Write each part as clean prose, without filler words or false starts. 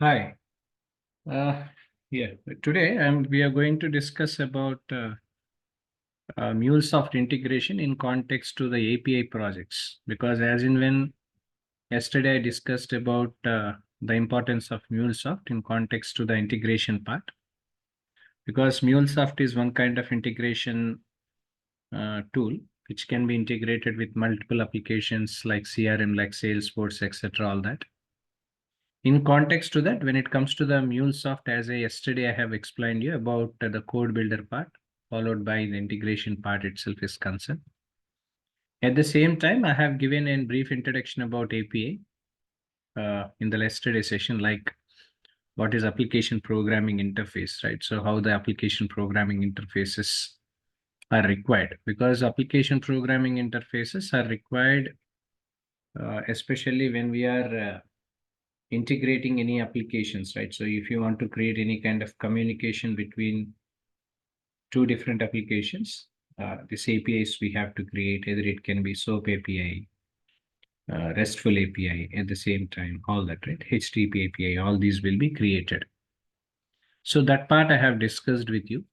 Hi. Uh, yeah. Today we are going to discuss about Mulesoft integration in context to the API projects. Because as in when yesterday I discussed about the importance of Mulesoft in context to the integration part. Because Mulesoft is one kind of integration tool which can be integrated with multiple applications like CRM, like Salesforce, etc. All that. In context to that, when it comes to the Mulesoft, as yesterday I have explained you about the code builder part, followed by the integration part itself is concerned. At the same time, I have given a brief introduction about API in the yesterday session, like what is application programming interface, right? So how the application programming interfaces are required, because application programming interfaces are required, especially when we are integrating any applications, right? So if you want to create any kind of communication between two different applications, this APIs we have to create, either it can be SOAP API, RESTful API at the same time, all that, right? HTTP API, all these will be created. So that part I have discussed with you.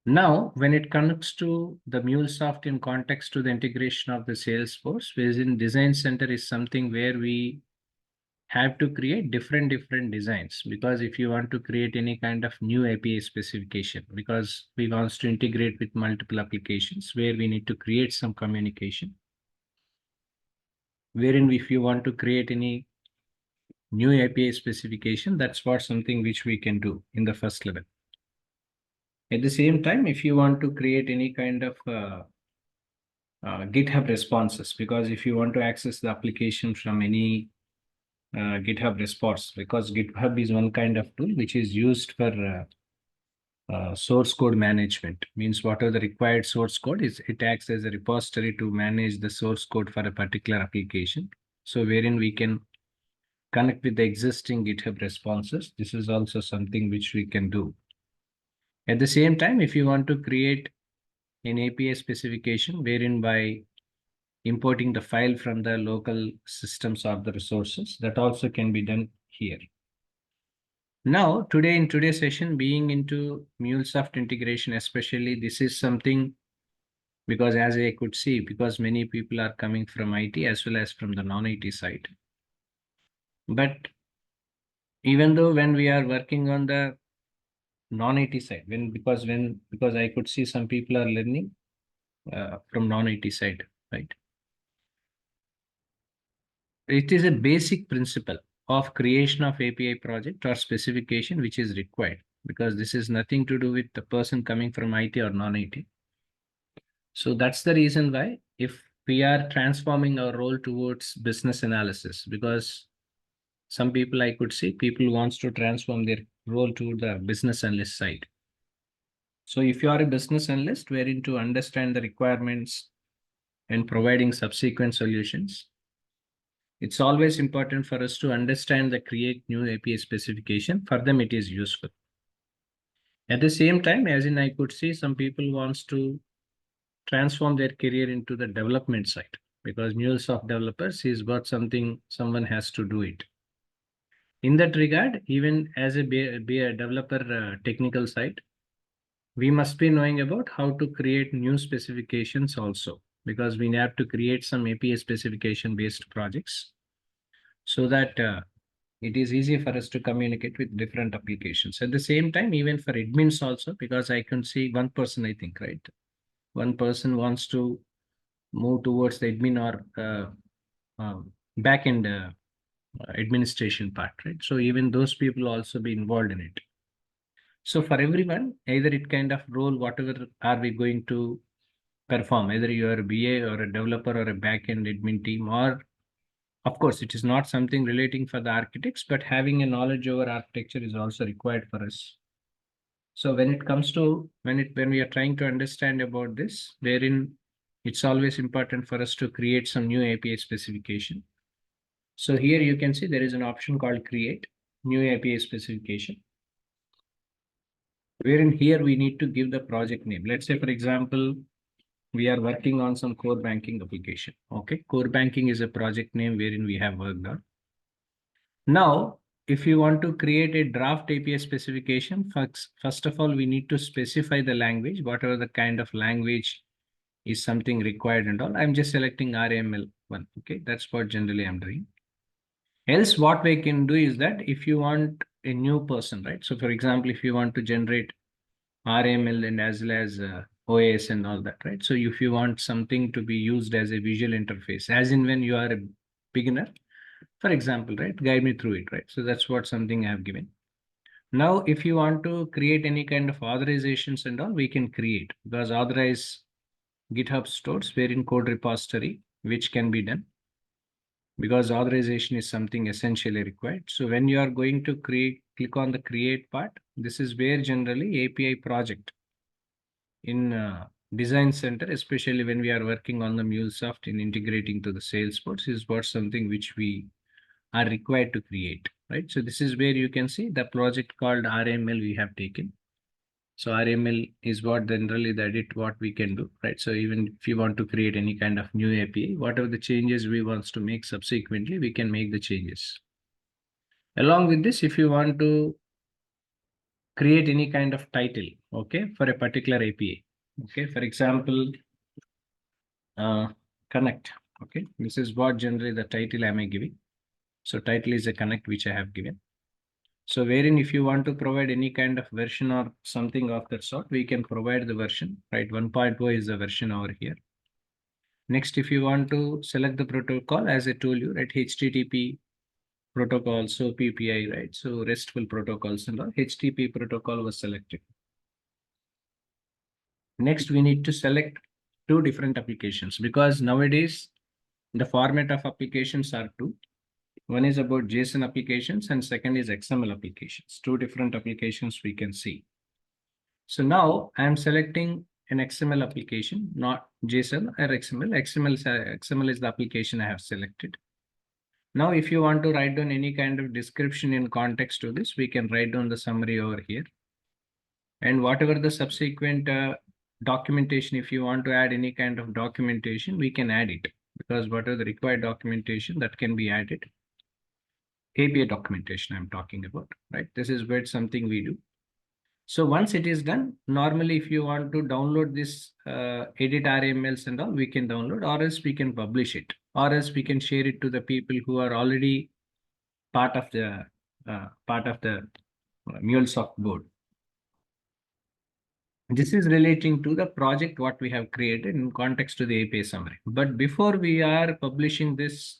Now, when it comes to the Mulesoft in context to the integration of the Salesforce, wherein Design Center is something where we have to create different designs, because if you want to create any kind of new API specification, because we want to integrate with multiple applications where we need to create some communication, wherein if you want to create any new API specification, that's what something which we can do in the first level. At the same time, if you want to create any kind of GitHub responses, because if you want to access the application from any GitHub response, because GitHub is one kind of tool which is used for source code management, means what are the required source code is it acts as a repository to manage the source code for a particular application. So wherein we can connect with the existing GitHub responses. This is also something which we can do. At the same time, if you want to create an API specification wherein by importing the file from the local systems of the resources, that also can be done here. Now, today in today's session, being into Mulesoft integration, especially, this is something because as I could see, because many people are coming from IT as well as from the non-IT side. But even though when we are working on the non-IT side, because I could see some people are learning from non-IT side, right? It is a basic principle of creation of API project or specification which is required, because this is nothing to do with the person coming from IT or non-IT. So that's the reason why if we are transforming our role towards business analysis, because some people I could see people wants to transform their role to the business analyst side. So if you are a business analyst, wherein to understand the requirements and providing subsequent solutions, it's always important for us to understand the create new API specification. For them, it is useful. At the same time, as in I could see some people wants to transform their career into the development side, because Mulesoft developers is got something, someone has to do it. In that regard, even as be a developer technical side, we must be knowing about how to create new specifications also, because we have to create some API specification based projects so that it is easy for us to communicate with different applications. At the same time, even for admins also, because I can see one person, I think, right? One person wants to move towards the admin or backend administration part, right? So even those people also be involved in it. So for everyone, either it kind of role, whatever are we going to perform, either you are a BA or a developer or a backend admin team, or of course, it is not something relating for the architects, but having a knowledge over architecture is also required for us. So when it comes to when we are trying to understand about this, wherein it's always important for us to create some new API specification. So here you can see there is an option called create new API specification, wherein here we need to give the project name. Let's say, for example, we are working on some core banking application. Okay, core banking is a project name wherein we have worked on. Now, if you want to create a draft API specification, first of all, we need to specify the language, whatever the kind of language is something required and all. I'm just selecting RML one. Okay, that's what generally I'm doing. Else, what we can do is that if you want a new person, right? So, for example, if you want to generate RML and as well as OAS and all that, right? So, if you want something to be used as a visual interface, as in when you are a beginner, for example, right? Guide me through it, right? So, that's what something I have given. Now, if you want to create any kind of authorizations and all, we can create because authorize GitHub stores wherein code repository, which can be done because authorization is something essentially required. So when you are going to click on the create part, this is where generally API project in design center, especially when we are working on the Mulesoft in integrating to the Salesforce is what something which we are required to create, right? So this is where you can see the project called RML we have taken. So RML is what generally the edit what we can do, right? So even if you want to create any kind of new API, whatever the changes we want to make subsequently, we can make the changes. Along with this, if you want to create any kind of title, okay, for a particular API, okay, for example, connect, okay, this is what generally the title am I giving. So title is a connect which I have given. So wherein if you want to provide any kind of version or something of that sort, we can provide the version, right? 1.0 is the version over here. Next, if you want to select the protocol, as I told you, right? HTTP protocol, so PPI, right? So RESTful protocols and all, HTTP protocol was selected. Next, we need to select two different applications because nowadays the format of applications are two. One is about JSON applications and second is XML applications. Two different applications we can see. So now I'm selecting an XML application, not JSON or XML. XML is the application I have selected. Now, if you want to write down any kind of description in context to this, we can write down the summary over here. And whatever the subsequent documentation, if you want to add any kind of documentation, we can add it because whatever the required documentation that can be added. API documentation I'm talking about, right? This is where something we do. So once it is done, normally if you want to download this edit RMLs and all, we can download or else we can publish it or else we can share it to the people who are already part of the Mulesoft board. This is relating to the project what we have created in context to the API summary. But before we are publishing this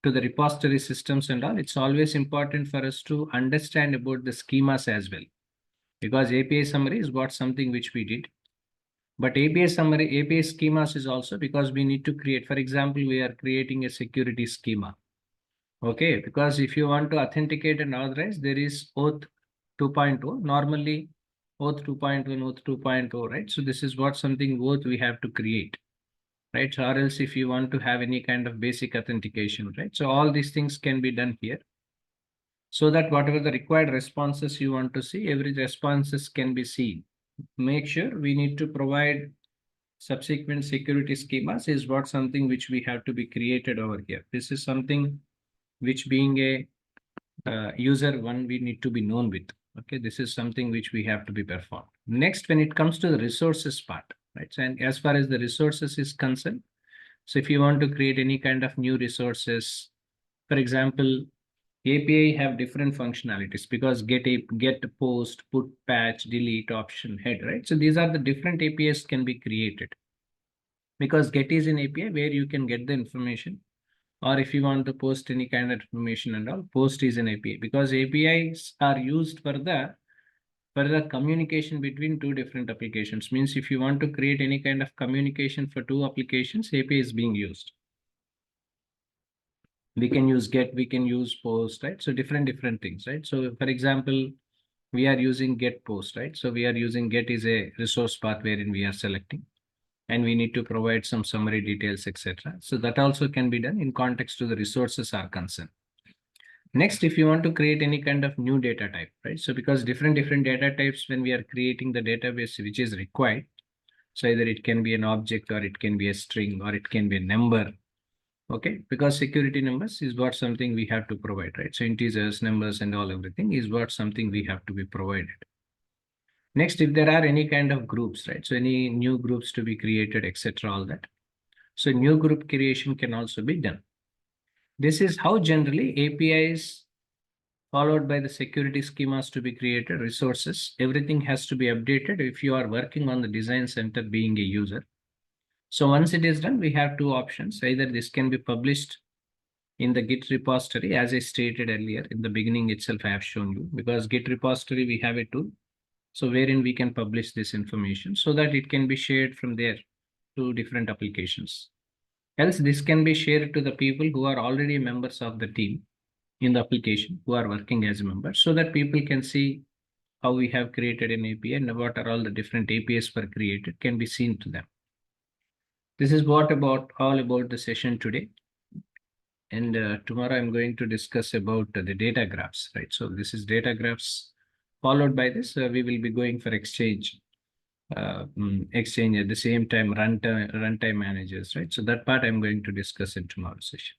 to the repository systems and all, it's always important for us to understand about the schemas as well. Because API summary is what something which we did. But API summary, API schemas is also because we need to create, for example, we are creating a security schema. Okay, because if you want to authenticate and authorize, there is OAuth 2.0. Normally, OAuth 2.1, OAuth 2.0, right? So this is what something OAuth we have to create, right? So or else if you want to have any kind of basic authentication, right? So all these things can be done here. So that whatever the required responses you want to see, every responses can be seen. Make sure we need to provide subsequent security schemas is what something which we have to be created over here. This is something which being a user one we need to be known with. Okay, this is something which we have to be performed. Next, when it comes to the resources part, right? So, and as far as the resources is concerned, so if you want to create any kind of new resources, for example, API have different functionalities because get, post, put, patch, delete, option, head, right? So these are the different APIs can be created because get is an API where you can get the information, or if you want to post any kind of information and all, post is an API because APIs are used for the communication between two different applications. Means if you want to create any kind of communication for two applications, API is being used. We can use get, we can use post, right? So different things, right? So for example, we are using get post, right? So we are using get is a resource path wherein we are selecting and we need to provide some summary details, etc. So that also can be done in context to the resources are concerned. Next, if you want to create any kind of new data type, right? So because different data types when we are creating the database which is required, so either it can be an object or it can be a string or it can be a number Okay, because security numbers is what something we have to provide, right? So integers, numbers, and all everything is what something we have to be provided. Next, if there are any kind of groups, right? So any new groups to be created, etc., all that. So new group creation can also be done. This is how generally APIs followed by the security schemas to be created, resources, everything has to be updated if you are working on the design center being a user. So once it is done, we have two options. Either this can be published in the Git repository, as I stated earlier in the beginning itself, I have shown you, because Git repository, we have a tool. So wherein we can publish this information so that it can be shared from there to different applications. Else this can be shared to the people who are already members of the team in the application who are working as members, so that people can see how we have created an API and what are all the different APIs were created can be seen to them. This is what about all about the session today. And tomorrow I'm going to discuss about the data graphs, right? So this is data graphs. Followed by this, we will be going for exchange exchange at the same time runtime managers, right? So that part I'm going to discuss in tomorrow's session.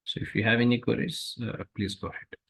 So if you have any queries, please go ahead.